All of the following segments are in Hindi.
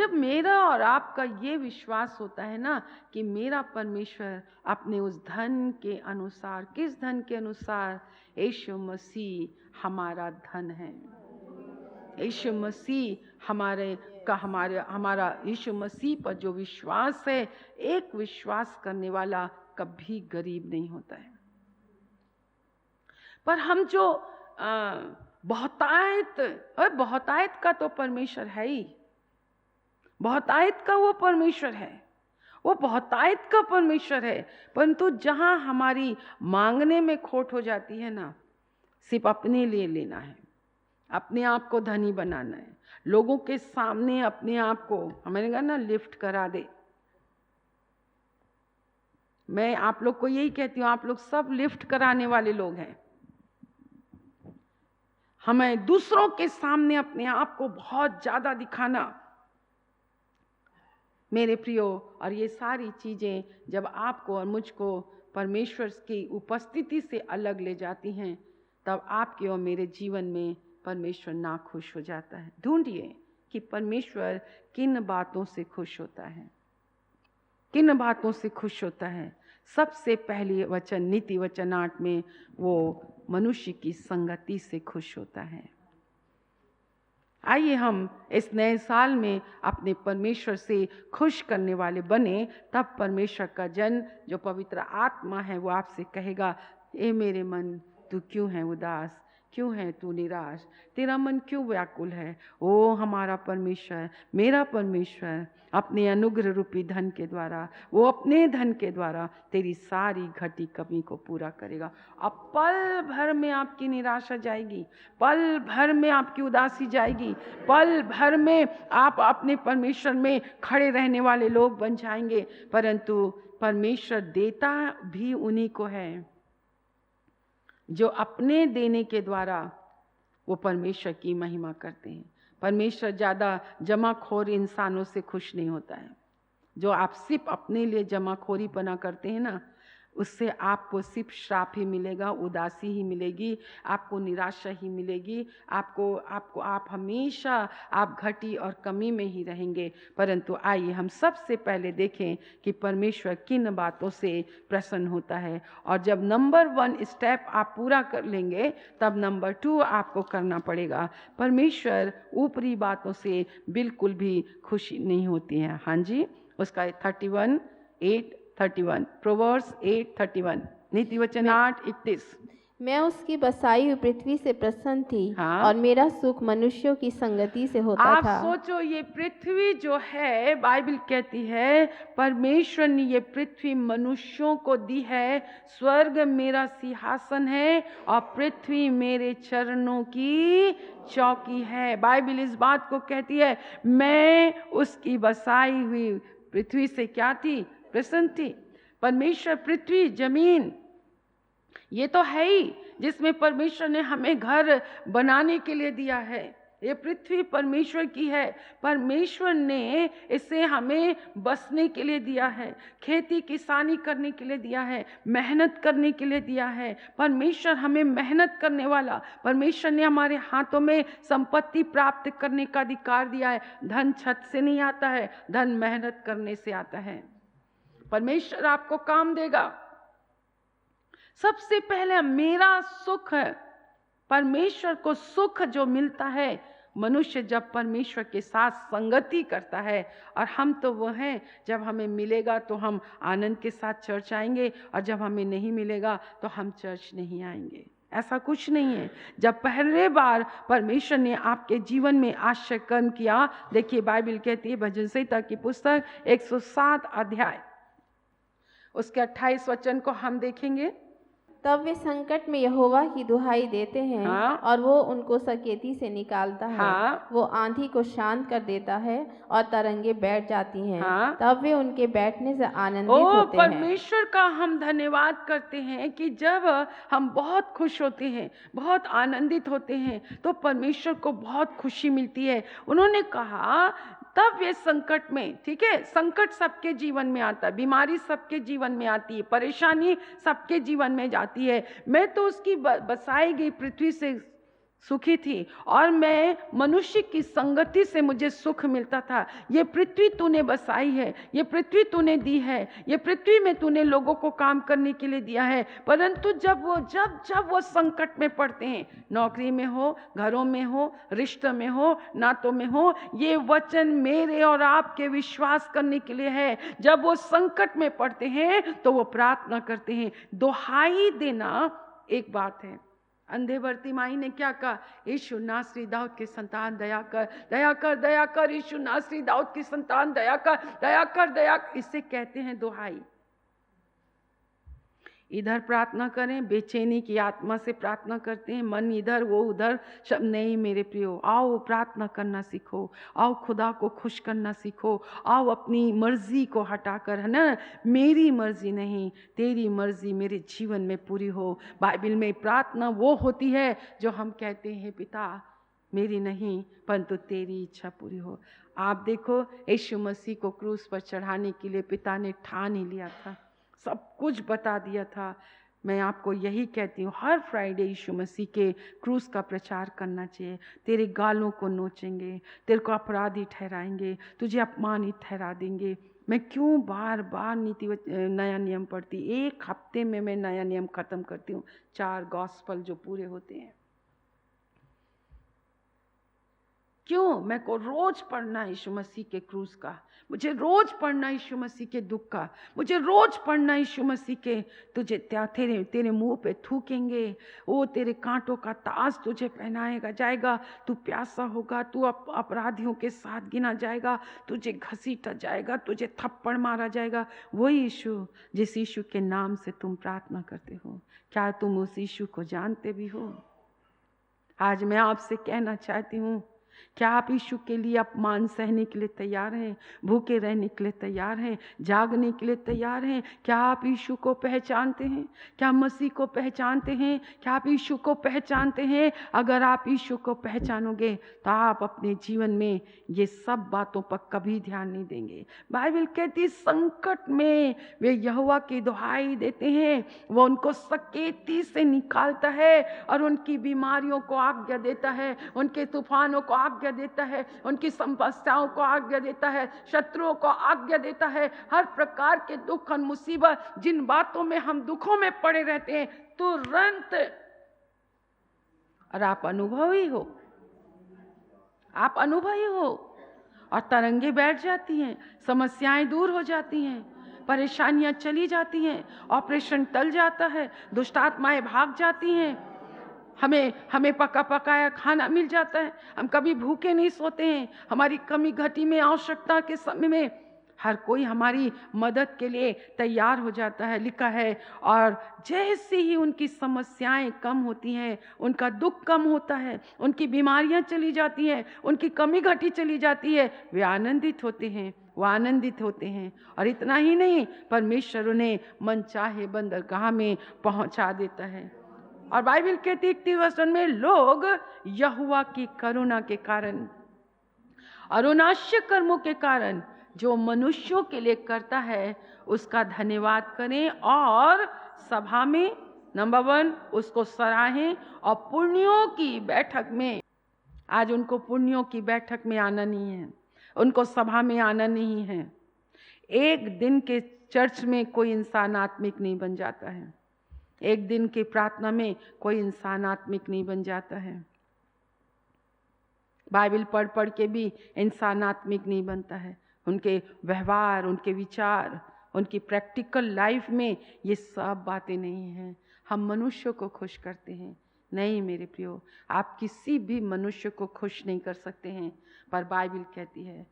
जब मेरा और आपका ये विश्वास होता है ना कि मेरा परमेश्वर अपने उस धन के अनुसार, किस धन के अनुसार? यीशु मसीह हमारा धन है। यीशु मसीह हमारा यीशु मसीह पर जो विश्वास है, एक विश्वास करने वाला कभी गरीब नहीं होता है। पर हम जो बहुतायत का तो परमेश्वर है ही, बहुतायत का वो परमेश्वर है, वो बहुतायत का परमेश्वर है। परंतु जहां हमारी मांगने में खोट हो जाती है ना, सिर्फ अपने लिए लेना है, अपने आप को धनी बनाना है, लोगों के सामने अपने आप को, हमने कहा ना, लिफ्ट करा दे। मैं आप लोग को यही कहती हूँ, आप लोग सब लिफ्ट कराने वाले लोग हैं। हमें दूसरों के सामने अपने आप को बहुत ज्यादा दिखाना, मेरे प्रियो, और ये सारी चीजें जब आपको और मुझको परमेश्वर की उपस्थिति से अलग ले जाती हैं, तब आपके और मेरे जीवन में परमेश्वर नाखुश हो जाता है। ढूंढिए कि परमेश्वर किन बातों से खुश होता है, किन बातों से खुश होता है। सबसे पहली वचन नीति वचन 8 में वो मनुष्य की संगति से खुश होता है। आइए हम इस नए साल में अपने परमेश्वर से खुश करने वाले बने, तब परमेश्वर का जन जो पवित्र आत्मा है वो आपसे कहेगा, ए मेरे मन, तू क्यों है उदास, क्यों है तू निराश, तेरा मन क्यों व्याकुल है? ओ हमारा परमेश्वर, मेरा परमेश्वर अपने अनुग्रह रूपी धन के द्वारा, वो अपने धन के द्वारा तेरी सारी घटी कमी को पूरा करेगा। अब पल भर में आपकी निराशा जाएगी, पल भर में आपकी उदासी जाएगी, पल भर में आप अपने परमेश्वर में खड़े रहने वाले लोग बन जाएंगे। परंतु परमेश्वर देता भी उन्हीं को है जो अपने देने के द्वारा वो परमेश्वर की महिमा करते हैं। परमेश्वर ज़्यादा जमाखोर इंसानों से खुश नहीं होता है। जो आप सिर्फ अपने लिए जमाखोरी पना करते हैं ना, उससे आपको सिर्फ श्राप ही मिलेगा, उदासी ही मिलेगी, आपको निराशा ही मिलेगी, आप हमेशा आप घटी और कमी में ही रहेंगे। परंतु आइए हम सबसे पहले देखें कि परमेश्वर किन बातों से प्रसन्न होता है, और जब नंबर 1 स्टेप आप पूरा कर लेंगे, तब नंबर 2 आपको करना पड़ेगा। परमेश्वर ऊपरी बातों से बिल्कुल भी खुशी नहीं होती है। हाँ जी, उसका 31:8-31 प्रोवर्ब्स 8:31 नीति वचन 8:31। मैं उसकी बसाई हुई पृथ्वी से प्रसन्न थी, हाँ? और मेरा सुख मनुष्यों की संगति से होता आप था। सोचो, ये पृथ्वी जो है, बाइबल कहती है परमेश्वर ने ये पृथ्वी मनुष्यों को दी है। स्वर्ग मेरा सिंहासन है और पृथ्वी मेरे चरणों की चौकी है। बाइबल इस बात को कहती है, मैं उसकी बसाई हुई पृथ्वी से क्या थी? प्रसन्न थी। परमेश्वर पृथ्वी, जमीन, ये तो है ही जिसमें परमेश्वर ने हमें घर बनाने के लिए दिया है। ये पृथ्वी परमेश्वर की है, परमेश्वर ने इसे हमें बसने के लिए दिया है, खेती किसानी करने के लिए दिया है, मेहनत करने के लिए दिया है। परमेश्वर हमें मेहनत करने वाला, परमेश्वर ने हमारे हाथों में संपत्ति प्राप्त करने का अधिकार दिया है। धन छत से नहीं आता है, धन मेहनत करने से आता है। परमेश्वर आपको काम देगा। सबसे पहले मेरा सुख है, परमेश्वर को सुख जो मिलता है, मनुष्य जब परमेश्वर के साथ संगति करता है, और हम तो वो हैं, जब हमें मिलेगा तो हम आनंद के साथ चर्च आएंगे, और जब हमें नहीं मिलेगा तो हम चर्च नहीं आएंगे। ऐसा कुछ नहीं है। जब पहले बार परमेश्वर ने आपके जीवन में आश्चर्य कर्म किया, देखिए बाइबल कहती है भजन संहिता की पुस्तक 107 अध्याय उसके 28 वचन को हम देखेंगे। तब वे संकट में यहोवा की दुहाई देते हैं, हाँ? और वो उनको सकेती से निकालता है। हाँ? वो आंधी को शांत कर देता है और तरंगे बैठ जाती हैं। हाँ? तब वे उनके बैठने से आनंदित होते हैं। परमेश्वर का हम धन्यवाद करते हैं कि जब हम बहुत खुश होते हैं, बहुत आनंदित होते हैं, तो परमेश्वर को बहुत खुशी मिलती है। उन्होंने कहा तब वे संकट में, ठीक है, संकट सबके जीवन में आता है, बीमारी सबके जीवन में आती है, परेशानी सबके जीवन में जाती है। मैं तो उसकी बसाई गई पृथ्वी से सुखी थी और मैं मनुष्य की संगति से मुझे सुख मिलता था। ये पृथ्वी तूने बसाई है, ये पृथ्वी तूने दी है, ये पृथ्वी में तूने लोगों को काम करने के लिए दिया है। परंतु जब वो संकट में पड़ते हैं, नौकरी में हो, घरों में हो, रिश्ते में हो, नातों में हो, ये वचन मेरे और आपके विश्वास करने के लिए है। जब वो संकट में पड़ते हैं तो वो प्रार्थना करते हैं। दुहाई देना एक बात है। अंधे बर्तिमाई ने क्या कहा? यीशु नासरी दाऊद के संतान दया कर, दया कर, दया कर। यीशु नासरी दाऊद की संतान दया कर, दया कर, दया कर। इसे कहते हैं दुहाई। इधर प्रार्थना करें, बेचैनी की आत्मा से प्रार्थना करते हैं, मन इधर वो उधर। शब्द नहीं मेरे प्रियो, आओ प्रार्थना करना सीखो, आओ खुदा को खुश करना सीखो, आओ अपनी मर्जी को हटाकर, है ना, मेरी मर्जी नहीं तेरी मर्जी मेरे जीवन में पूरी हो। बाइबल में प्रार्थना वो होती है जो हम कहते हैं, पिता मेरी नहीं परंतु तेरी इच्छा पूरी हो। आप देखो, यीशु मसीह को क्रूस पर चढ़ाने के लिए पिता ने ठान ही लिया था, सब कुछ बता दिया था। मैं आपको यही कहती हूँ, हर फ्राइडे यीशु मसीह के क्रूस का प्रचार करना चाहिए। तेरे गालों को नोचेंगे, तेरे को अपराधी ठहराएंगे, तुझे अपमानित ठहरा देंगे। मैं क्यों बार बार नया नियम पढ़ती? एक हफ्ते में मैं नया नियम खत्म करती हूँ, 4 गॉस्पल जो पूरे होते हैं। क्यों? मैं को रोज पढ़ना यीशु मसीह के क्रूस का, मुझे रोज पढ़ना यीशु मसीह के दुख का, मुझे रोज पढ़ना यीशु मसीह के तुझे तेरे मुंह पे थूकेंगे, वो तेरे कांटों का ताज तुझे पहनाएगा जाएगा, तू प्यासा होगा, तू अपराधियों के साथ गिना जाएगा, तुझे घसीटा जाएगा, तुझे थप्पड़ मारा जाएगा। वही यीशु जिस यीशु के नाम से तुम प्रार्थना करते हो, क्या तुम उस यीशु को जानते भी हो? आज मैं आपसे कहना चाहती हूँ, क्या आप यीशु के लिए अपमान सहने के लिए तैयार हैं? भूखे रहने के लिए तैयार हैं? जागने के लिए तैयार हैं? क्या आप यीशु को पहचानते हैं? क्या मसीह को पहचानते हैं? क्या आप यीशु को पहचानते हैं? अगर आप यीशु को पहचानोगे तो आप अपने जीवन में ये सब बातों पर कभी ध्यान नहीं देंगे। बाइबल कहती है, संकट में वे यहोवा की दुहाई देते हैं, वो उनको सकेती से निकालता है और उनकी बीमारियों को आज्ञा देता है, उनके तूफानों को आज्ञा देता है, उनकी समस्याओं को आज्ञा देता है, शत्रुओं को आज्ञा देता है। हर प्रकार के दुख और मुसीबत, जिन बातों में हम दुखों में पड़े रहते हैं, तुरंत, और आप अनुभवी हो, आप अनुभवी हो, और तरंगे बैठ जाती हैं, समस्याएं दूर हो जाती हैं, परेशानियां चली जाती हैं, ऑपरेशन टल जाता है, दुष्ट आत्माएं भाग जाती हैं, हमें पका पकाया खाना मिल जाता है, हम कभी भूखे नहीं सोते हैं, हमारी कमी घटी में, आवश्यकता के समय में हर कोई हमारी मदद के लिए तैयार हो जाता है, लिखा है। और जैसे ही उनकी समस्याएं कम होती हैं, उनका दुख कम होता है, उनकी बीमारियां चली जाती हैं, उनकी कमी घटी चली जाती है, वे आनंदित होते हैं, वो आनंदित होते हैं। और इतना ही नहीं, परमेश्वर उन्हें मनचाहे बंदरगाह में पहुंचा देता है। और बाइबल कहती है 31 वचन में, लोग यहोवा की करुणा के कारण और उन आश्चर्य कर्मों के कारण जो मनुष्यों के लिए करता है, उसका धन्यवाद करें और सभा में नंबर 1 उसको सराहें। और पुण्यों की बैठक में, आज उनको पुण्यों की बैठक में आना नहीं है, उनको सभा में आना नहीं है। एक दिन के चर्च में कोई इंसान आत्मिक नहीं बन जाता है, एक दिन की प्रार्थना में कोई इंसान आत्मिक नहीं बन जाता है, बाइबल पढ़ पढ़ के भी इंसान आत्मिक नहीं बनता है। उनके व्यवहार, उनके विचार, उनकी प्रैक्टिकल लाइफ में ये सब बातें नहीं हैं। हम मनुष्य को खुश करते हैं, नहीं मेरे प्रियो, आप किसी भी मनुष्य को खुश नहीं कर सकते हैं, पर बाइबल कहती है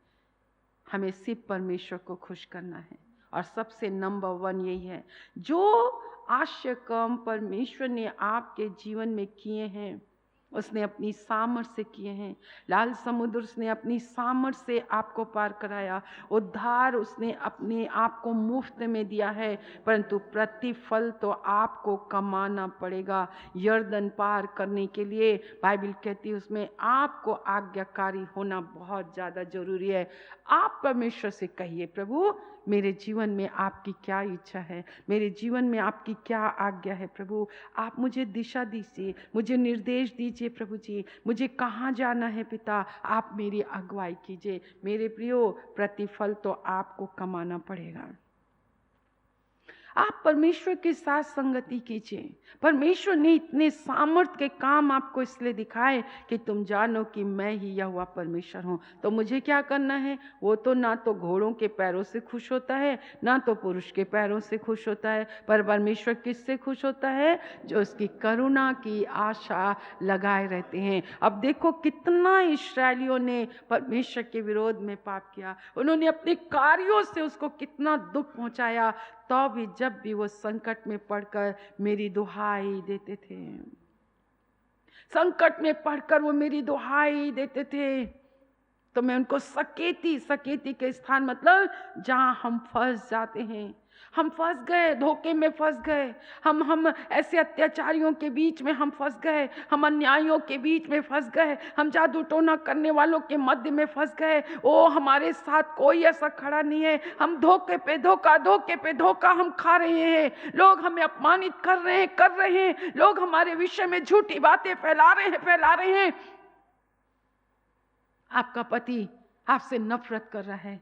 हमें सिर्फ परमेश्वर को खुश करना है। और सबसे नंबर 1 यही है, जो आश्चर्य काम परमेश्वर ने आपके जीवन में किए हैं, उसने अपनी सामर्थ से किए हैं। लाल समुद्र उसने अपनी सामर्थ से आपको पार कराया, उद्धार उसने अपने आप को मुफ्त में दिया है, परंतु प्रतिफल तो आपको कमाना पड़ेगा। यर्दन पार करने के लिए बाइबल कहती है उसमें आपको आज्ञाकारी होना बहुत ज़्यादा जरूरी है। आप परमेश्वर से कहिए, प्रभु मेरे जीवन में आपकी क्या इच्छा है, मेरे जीवन में आपकी क्या आज्ञा है, प्रभु आप मुझे दिशा दीजिए, मुझे निर्देश दीजिए कीजिए प्रभु जी, मुझे कहाँ जाना है पिता, आप मेरी अगुवाई कीजिए। मेरे प्रियो, प्रतिफल तो आपको कमाना पड़ेगा। आप परमेश्वर के साथ संगति कीजिए। परमेश्वर ने इतने सामर्थ के काम आपको इसलिए दिखाए कि तुम जानो कि मैं ही यहोवा परमेश्वर हूँ। तो मुझे क्या करना है? वो तो ना तो घोड़ों के पैरों से खुश होता है, ना तो पुरुष के पैरों से खुश होता है, पर परमेश्वर किससे खुश होता है? जो उसकी करुणा की आशा लगाए रहते हैं। अब देखो कितना इस्राएलियों ने परमेश्वर के विरोध में पाप किया, उन्होंने अपने कार्यों से उसको कितना दुख पहुंचाया, तो भी जब भी वो संकट में पड़कर मेरी दुहाई देते थे, संकट में पड़कर वो मेरी दुहाई देते थे, तो मैं उनको सकेती के स्थान मतलब जहां हम फंस जाते हैं, हम फंस गए, धोखे में फंस गए, हम ऐसे अत्याचारियों के बीच में हम फंस गए, हम अन्यायों के बीच में फंस गए, हम जादू टोना करने वालों के मध्य में फंस गए। ओ, हमारे साथ कोई ऐसा खड़ा नहीं है, हम धोखे पे धोखा हम खा रहे हैं। लोग हमें अपमानित कर रहे हैं, लोग हमारे विषय में झूठी बातें फैला रहे हैं। आपका पति आपसे नफरत कर रहा है,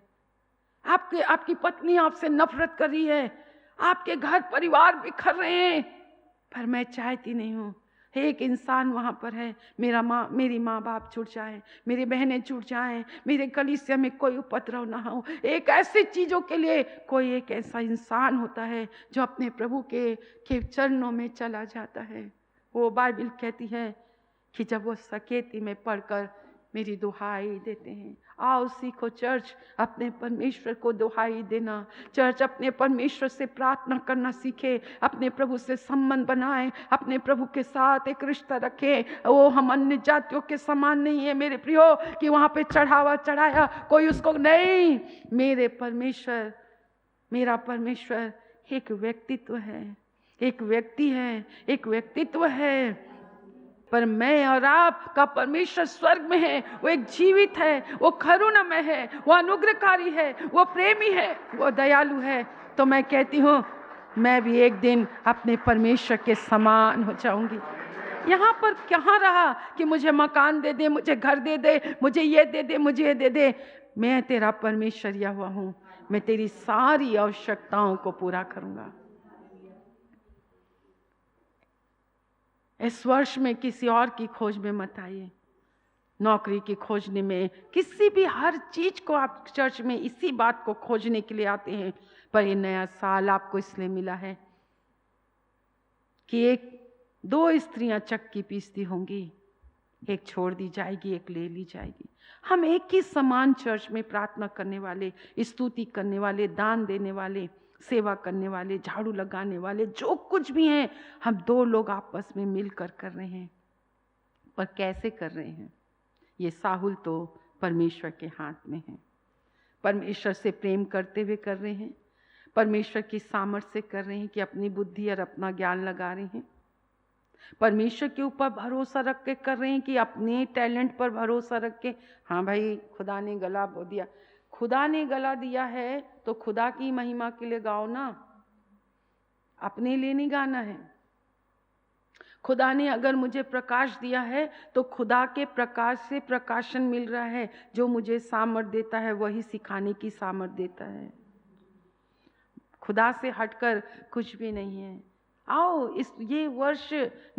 आपकी पत्नी आपसे नफरत कर रही है, आपके घर परिवार बिखर रहे हैं, पर मैं चाहती नहीं हूँ एक इंसान वहां पर है, मेरी माँ बाप छूट जाए, मेरी बहनें छूट जाएं, मेरे कलीसिया में कोई उपद्रव ना हो। एक ऐसी चीजों के लिए कोई एक ऐसा इंसान होता है जो अपने प्रभु के चरणों में चला जाता है। वो बाइबल कहती है कि जब वो सकेती में पढ़कर मेरी दुहाई देते हैं। आओ सीखो चर्च, अपने परमेश्वर को दुहाई देना। चर्च अपने परमेश्वर से प्रार्थना करना सीखे, अपने प्रभु से संबंध बनाए, अपने प्रभु के साथ एक रिश्ता रखे। वो हम अन्य जातियों के समान नहीं है मेरे प्रियो कि वहां पे चढ़ावा चढ़ाया कोई उसको नहीं। मेरा परमेश्वर एक व्यक्तित्व है, एक व्यक्ति है, एक व्यक्तित्व है। पर मैं और आपका परमेश्वर स्वर्ग में है, वो एक जीवित है, वो करुणामय है, वो अनुग्रहकारी है, वो प्रेमी है, वो दयालु है। तो मैं कहती हूँ मैं भी एक दिन अपने परमेश्वर के समान हो जाऊंगी। यहाँ पर कहाँ रहा कि मुझे मकान दे दे, मुझे घर दे दे, मुझे ये दे दे, मुझे ये दे दे। मैं तेरा परमेश्वर यहोवा हूँ, मैं तेरी सारी आवश्यकताओं को पूरा करूंगा। इस वर्ष में किसी और की खोज में मत आइए, नौकरी की खोजने में, किसी भी हर चीज को आप चर्च में इसी बात को खोजने के लिए आते हैं। पर ये नया साल आपको इसलिए मिला है कि 2 स्त्रियां चक्की पीसती होंगी, एक छोड़ दी जाएगी, एक ले ली जाएगी। हम एक ही समान चर्च में प्रार्थना करने वाले, स्तुति करने वाले, दान देने वाले, सेवा करने वाले, झाड़ू लगाने वाले, जो कुछ भी हैं, हम 2 लोग आपस में मिलकर कर रहे हैं। पर कैसे कर रहे हैं? ये साहुल तो परमेश्वर के हाथ में है। परमेश्वर से प्रेम करते हुए कर रहे हैं, परमेश्वर की सामर्थ्य से कर रहे हैं कि अपनी बुद्धि और अपना ज्ञान लगा रहे हैं, परमेश्वर के ऊपर भरोसा रख के कर रहे हैं कि अपने टैलेंट पर भरोसा रख के, हाँ भाई खुदा ने गला बो दिया, खुदा ने गला दिया है तो खुदा की महिमा के लिए गाओ ना, अपने लिए नहीं गाना है। खुदा ने अगर मुझे प्रकाश दिया है तो खुदा के प्रकाश से प्रकाशन मिल रहा है, जो मुझे सामर्थ देता है वही सिखाने की सामर्थ देता है। खुदा से हटकर कुछ भी नहीं है। आओ ये वर्ष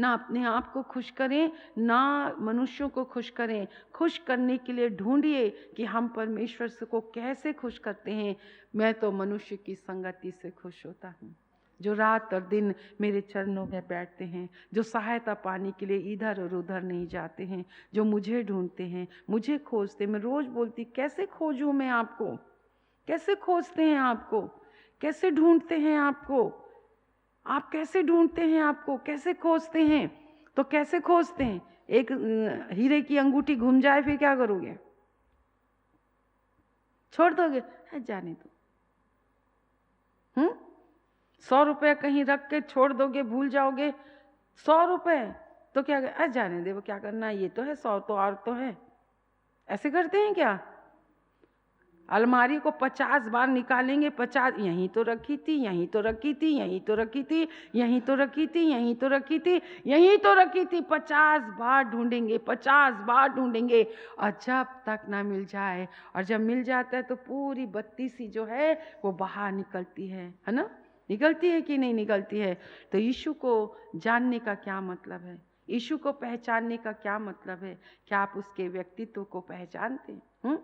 ना अपने आप को खुश करें, ना मनुष्यों को खुश करें। खुश करने के लिए ढूंढिए कि हम परमेश्वर से को कैसे खुश करते हैं। मैं तो मनुष्य की संगति से खुश होता हूँ, जो रात और दिन मेरे चरणों में बैठते हैं, जो सहायता पाने के लिए इधर और उधर नहीं जाते हैं, जो मुझे ढूंढते हैं, मुझे खोजते। मैं रोज बोलती कैसे खोजूं मैं आपको, कैसे खोजते हैं आपको, कैसे ढूंढते हैं आपको, आप कैसे ढूंढते हैं आपको, कैसे खोजते हैं? तो कैसे खोजते हैं? एक हीरे की अंगूठी घूम जाए फिर क्या करोगे? छोड़ दोगे? जाने दो। 100 रुपये कहीं रख के छोड़ दोगे, भूल जाओगे। 100 रुपये तो क्या, जाने दे, वो क्या करना है, ये तो है, 100 तो और तो है। ऐसे करते हैं क्या? अलमारी को 50 बार निकालेंगे, 50 यहीं तो रखी थी, यहीं तो रखी थी, यहीं तो रखी थी, यहीं तो रखी थी, यहीं तो रखी थी, यहीं तो रखी थी, 50 बार ढूंढेंगे, 50 बार ढूंढेंगे, और जब तक ना मिल जाए। और जब मिल जाता है तो पूरी बत्ती सी जो है वो बाहर निकलती है ना? निकलती है कि नहीं निकलती है? तो यीशु को जानने का क्या मतलब है? यीशु को पहचानने का क्या मतलब है? क्या आप उसके व्यक्तित्व को पहचानते हैं?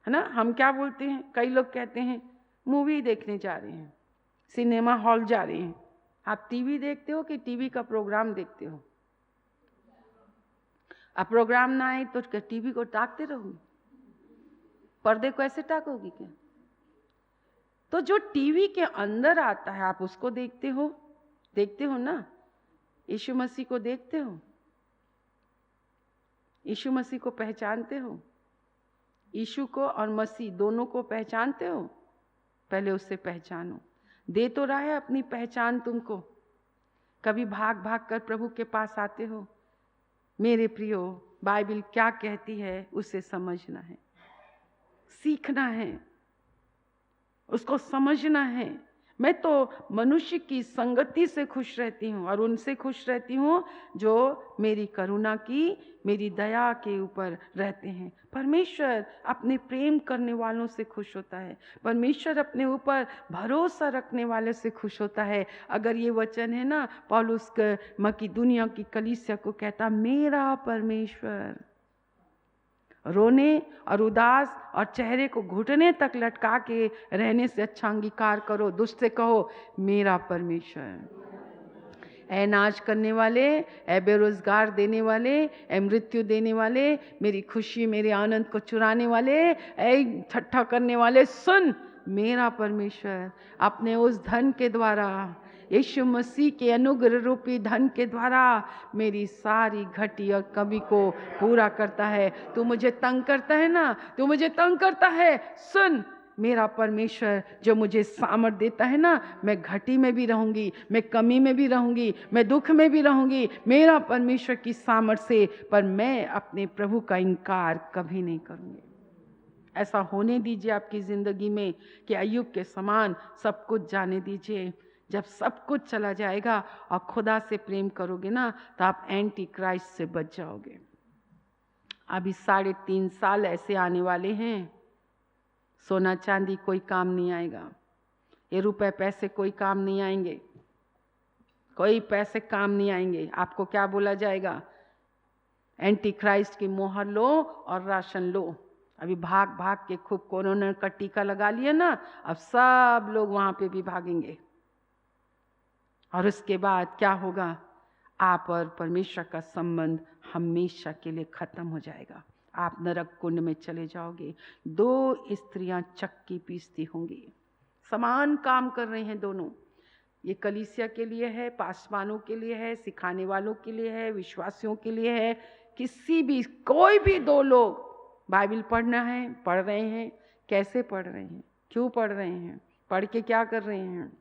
है ना? हम क्या बोलते हैं, कई लोग कहते हैं मूवी देखने जा रहे हैं, सिनेमा हॉल जा रहे हैं। आप टीवी देखते हो कि टीवी का प्रोग्राम देखते हो? अब प्रोग्राम ना आए तो टीवी को ताकते रहोगे? पर्दे को ऐसे ताकोगी क्या? तो जो टीवी के अंदर आता है आप उसको देखते हो ना? यीशु मसीह को देखते हो? यीशु मसीह को पहचानते हो? यीशु को और मसीह दोनों को पहचानते हो? पहले उससे पहचानो। दे तो रहा है अपनी पहचान तुमको। कभी भाग भाग कर प्रभु के पास आते हो? मेरे प्रियो, बाइबल क्या कहती है उसे समझना है, सीखना है, उसको समझना है। मैं तो मनुष्य की संगति से खुश रहती हूँ और उनसे खुश रहती हूँ जो मेरी करुणा की, मेरी दया के ऊपर रहते हैं। परमेश्वर अपने प्रेम करने वालों से खुश होता है। परमेश्वर अपने ऊपर भरोसा रखने वाले से खुश होता है। अगर ये वचन है ना, पौलुस मकिदुनिया की कलीसिया को कहता, मेरा परमेश्वर। रोने और उदास और चेहरे को घुटने तक लटका के रहने से अच्छा अंगीकार करो, दुष्ट से कहो मेरा परमेश्वर। ऐ नाच करने वाले, ऐ बेरोजगार देने वाले, ऐ मृत्यु देने वाले, मेरी खुशी मेरे आनंद को चुराने वाले, ऐ ठट्ठा करने वाले, सुन, मेरा परमेश्वर अपने उस धन के द्वारा, यीशु मसीह के अनुग्रह रूपी धन के द्वारा मेरी सारी घटी और कमी को पूरा करता है। तू मुझे तंग करता है ना, तू मुझे तंग करता है, सुन, मेरा परमेश्वर जो मुझे सामर्थ देता है ना, मैं घटी में भी रहूंगी, मैं कमी में भी रहूंगी, मैं दुख में भी रहूंगी, मेरा परमेश्वर की सामर्थ से, पर मैं अपने प्रभु का इनकार कभी नहीं करूंगी। ऐसा होने दीजिए आपकी जिंदगी में कि अय्यूब के समान सब कुछ जाने दीजिए। जब सब कुछ चला जाएगा और खुदा से प्रेम करोगे ना, तो आप एंटी क्राइस्ट से बच जाओगे। अभी 3.5 साल ऐसे आने वाले हैं, सोना चांदी कोई काम नहीं आएगा, ये रुपए पैसे कोई काम नहीं आएंगे, कोई पैसे काम नहीं आएंगे। आपको क्या बोला जाएगा? एंटी क्राइस्ट की मोहर लो और राशन लो। अभी भाग भाग के खूब कोरोना का टीका लगा लिया ना, अब सब लोग वहां पे भी भागेंगे। और उसके बाद क्या होगा? आप और परमेश्वर का संबंध हमेशा के लिए खत्म हो जाएगा। आप नरक कुंड में चले जाओगे। 2 स्त्रियां चक्की पीसती होंगी, समान काम कर रहे हैं दोनों। ये कलीसिया के लिए है, पासवानों के लिए है, सिखाने वालों के लिए है, विश्वासियों के लिए है। किसी भी, कोई भी 2 लोग बाइबल पढ़ना है, पढ़ रहे हैं। कैसे पढ़ रहे हैं? क्यों पढ़ रहे हैं? पढ़ के क्या कर रहे हैं?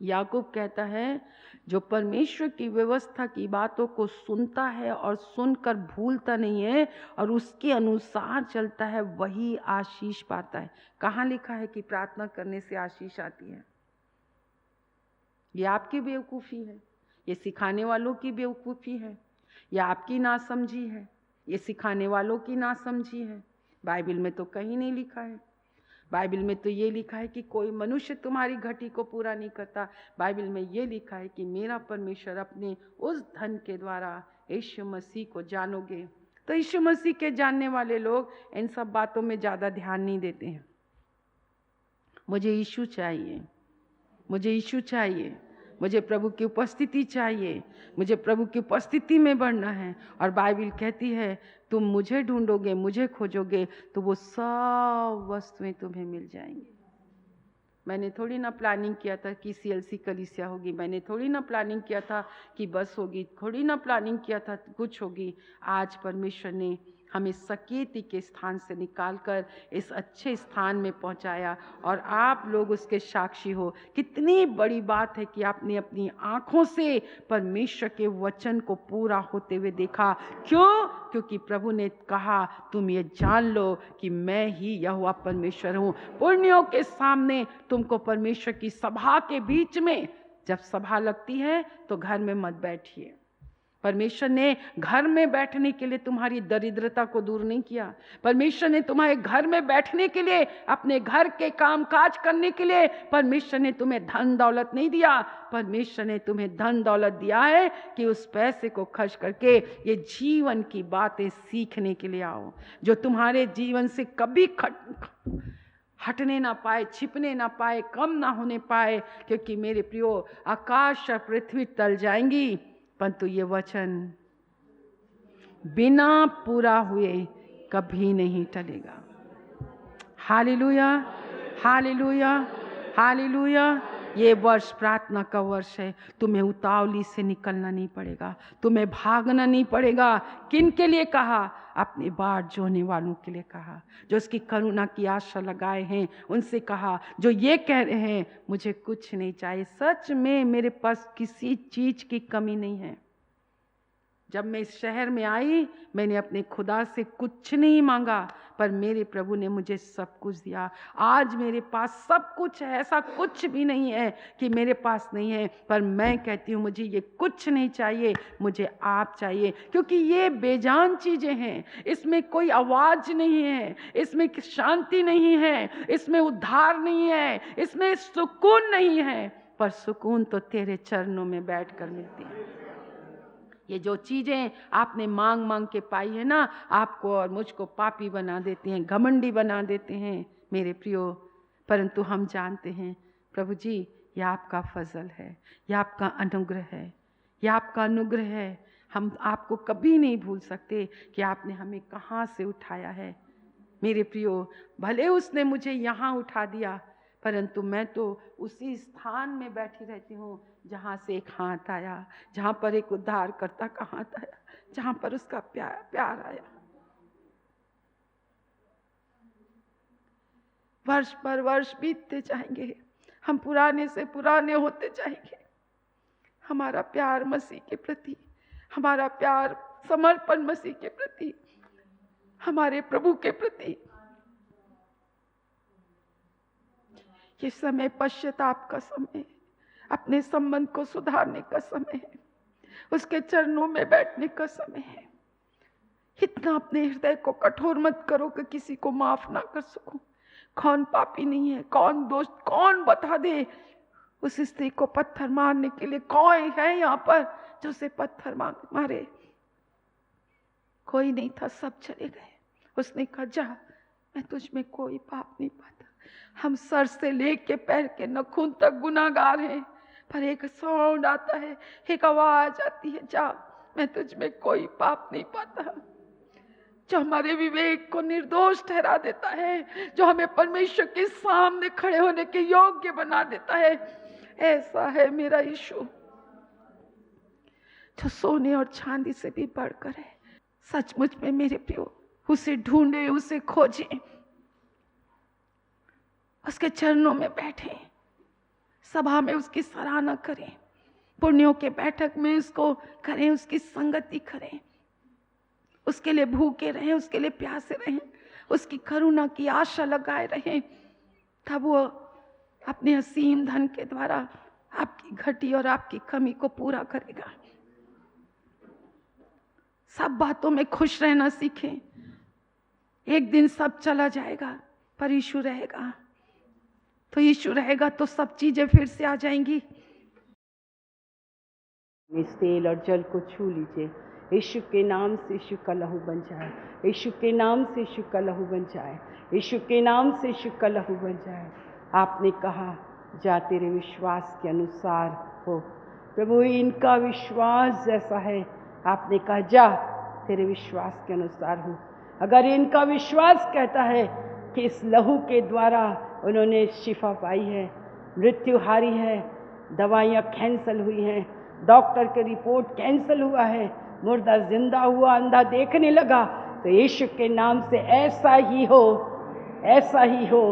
याकूब कहता है, जो परमेश्वर की व्यवस्था की बातों को सुनता है और सुनकर भूलता नहीं है और उसके अनुसार चलता है, वही आशीष पाता है। कहाँ लिखा है कि प्रार्थना करने से आशीष आती है? ये आपकी बेवकूफ़ी है, ये सिखाने वालों की बेवकूफ़ी है, ये आपकी नासमझी है, ये सिखाने वालों की नासमझी है। बाइबल में तो कहीं नहीं लिखा है। बाइबल में तो ये लिखा है कि कोई मनुष्य तुम्हारी घटी को पूरा नहीं करता। बाइबल में ये लिखा है कि मेरा परमेश्वर अपने उस धन के द्वारा यीशु मसीह को जानोगे। तो यीशु मसीह के जानने वाले लोग इन सब बातों में ज़्यादा ध्यान नहीं देते हैं। मुझे यीशु चाहिए, मुझे यीशु चाहिए, मुझे प्रभु की उपस्थिति चाहिए, मुझे प्रभु की उपस्थिति में बढ़ना है। और बाइबल कहती है, तुम मुझे ढूंढोगे, मुझे खोजोगे तो वो सब वस्तुएं तुम्हें मिल जाएंगी। मैंने थोड़ी ना प्लानिंग किया था कि CLC कलीसिया होगी, मैंने थोड़ी ना प्लानिंग किया था कि बस होगी, थोड़ी ना प्लानिंग किया था कुछ होगी। आज परमेश्वर ने हमें सकेती के स्थान से निकालकर इस अच्छे स्थान में पहुंचाया और आप लोग उसके साक्षी हो। कितनी बड़ी बात है कि आपने अपनी आंखों से परमेश्वर के वचन को पूरा होते हुए देखा। क्यों? क्योंकि प्रभु ने कहा तुम ये जान लो कि मैं ही यहोवा परमेश्वर हूँ। पुण्यों के सामने तुमको परमेश्वर की सभा के बीच में, जब सभा लगती है तो घर में मत बैठिए। परमेश्वर ने घर में बैठने के लिए तुम्हारी दरिद्रता को दूर नहीं किया। परमेश्वर ने तुम्हारे घर में बैठने के लिए, अपने घर के काम काज करने के लिए परमेश्वर ने तुम्हें धन दौलत नहीं दिया। परमेश्वर ने तुम्हें धन दौलत दिया है कि उस पैसे को खर्च करके ये जीवन की बातें सीखने के लिए आओ, जो तुम्हारे जीवन से कभी हटने ना पाए, छिपने ना पाए, कम ना होने पाए। क्योंकि मेरे प्रियो, आकाश और पृथ्वी टल जाएंगी परंतु ये वचन बिना पूरा हुए कभी नहीं टलेगा। Hallelujah, hallelujah, hallelujah. ये वर्ष प्रार्थना का वर्ष है। तुम्हें उतावली से निकलना नहीं पड़ेगा, तुम्हें भागना नहीं पड़ेगा। किन के लिए कहा? अपने बाट जोने वालों के लिए कहा, जो उसकी करुणा की आशा लगाए हैं। उनसे कहा जो ये कह रहे हैं मुझे कुछ नहीं चाहिए। सच में मेरे पास किसी चीज की कमी नहीं है। जब मैं इस शहर में आई, मैंने अपने खुदा से कुछ नहीं मांगा, पर मेरे प्रभु ने मुझे सब कुछ दिया। आज मेरे पास सब कुछ है, ऐसा कुछ भी नहीं है कि मेरे पास नहीं है। पर मैं कहती हूँ मुझे ये कुछ नहीं चाहिए, मुझे आप चाहिए। क्योंकि ये बेजान चीजें हैं, इसमें कोई आवाज नहीं है, इसमें शांति नहीं है, इसमें उद्धार नहीं है, इसमें सुकून नहीं है। पर सुकून तो तेरे चरणों में बैठकर मिलती है। ये जो चीजें आपने मांग मांग के पाई है ना, आपको और मुझको पापी बना देते हैं, घमंडी बना देते हैं मेरे प्रियो। परंतु हम जानते हैं प्रभु जी, ये आपका फजल है, ये आपका अनुग्रह है, ये आपका अनुग्रह है। हम आपको कभी नहीं भूल सकते कि आपने हमें कहाँ से उठाया है मेरे प्रियो। भले उसने मुझे यहाँ उठा दिया, परंतु मैं तो उसी स्थान में बैठी रहती हूँ जहाँ से एक हाथ आया, जहाँ पर एक उद्धारकर्ता का हाथ आया, जहाँ पर उसका प्यार आया। वर्ष पर वर्ष बीतते जाएंगे, हम पुराने से पुराने होते जाएंगे। हमारा प्यार मसीह के प्रति, हमारा प्यार समर्पण मसीह के प्रति, हमारे प्रभु के प्रति, ये समय पश्चाताप का समय है, अपने संबंध को सुधारने का समय है, उसके चरणों में बैठने का समय है। इतना अपने हृदय को कठोर मत करो कि किसी को माफ ना कर सको। कौन पापी नहीं है? कौन दोस्त? कौन बता दे उस स्त्री को पत्थर मारने के लिए? कौन है यहाँ पर जो उसे पत्थर मारे? कोई नहीं था, सब चले गए। उसने कहा जा, मैं तुझ में कोई पाप नहीं पाता। हम सर से लेके पैर के नखून तक गुनाहगार हैं, पर एक साउंड आता है, एक आवाज आती है, जा, मैं तुझ में कोई पाप नहीं पाता। जो हमारे विवेक को निर्दोष ठहरा देता है, जो हमें परमेश्वर के सामने खड़े होने के योग्य बना देता है, ऐसा है मेरा यीशु, जो सोने और चांदी से भी बढ़कर है। सचमुच में मेरे प्रियो, उसे ढूंढे, उसे खोजें, उसके चरणों में बैठे, सभा में उसकी सराहना करें, पुण्यों के बैठक में उसको करें, उसकी संगति करें, उसके लिए भूखे रहें, उसके लिए प्यासे रहें, उसकी करुणा की आशा लगाए रहें। तब वो अपने असीम धन के द्वारा आपकी घटी और आपकी कमी को पूरा करेगा। सब बातों में खुश रहना सीखें। एक दिन सब चला जाएगा, पर यीशु रहेगा। तो यीशु रहेगा तो सब चीजें फिर से आ जाएंगी। इस तेल और जल को छू लीजिए। यीशु के नाम से यीशु का लहू बन जाए, यीशु के नाम से यीशु का लहू बन जाए, यीशु के नाम से यीशु का लहू बन जाए। आपने कहा जा तेरे विश्वास के अनुसार हो। प्रभु इनका विश्वास जैसा है, आपने कहा जा तेरे विश्वास के अनुसार हो। अगर इनका विश्वास कहता है कि इस लहू के द्वारा उन्होंने शिफा पाई है, मृत्यु हारी है, दवाइयाँ कैंसल हुई हैं, डॉक्टर की रिपोर्ट कैंसल हुआ है, मुर्दा जिंदा हुआ, अंधा देखने लगा, तो यीशु के नाम से ऐसा ही हो, ऐसा ही हो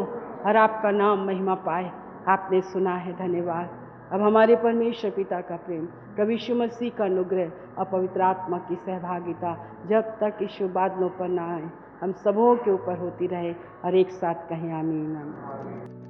और आपका नाम महिमा पाए। आपने सुना है, धन्यवाद। अब हमारे परमेश्वर पिता का प्रेम, प्रभु यीशु मसीह का अनुग्रह और पवित्र आत्मा की सहभागिता जब तक यीशु बादलों पर ना आए हम सबों के ऊपर होती रहे और एक साथ कहें आमीन, आमीन।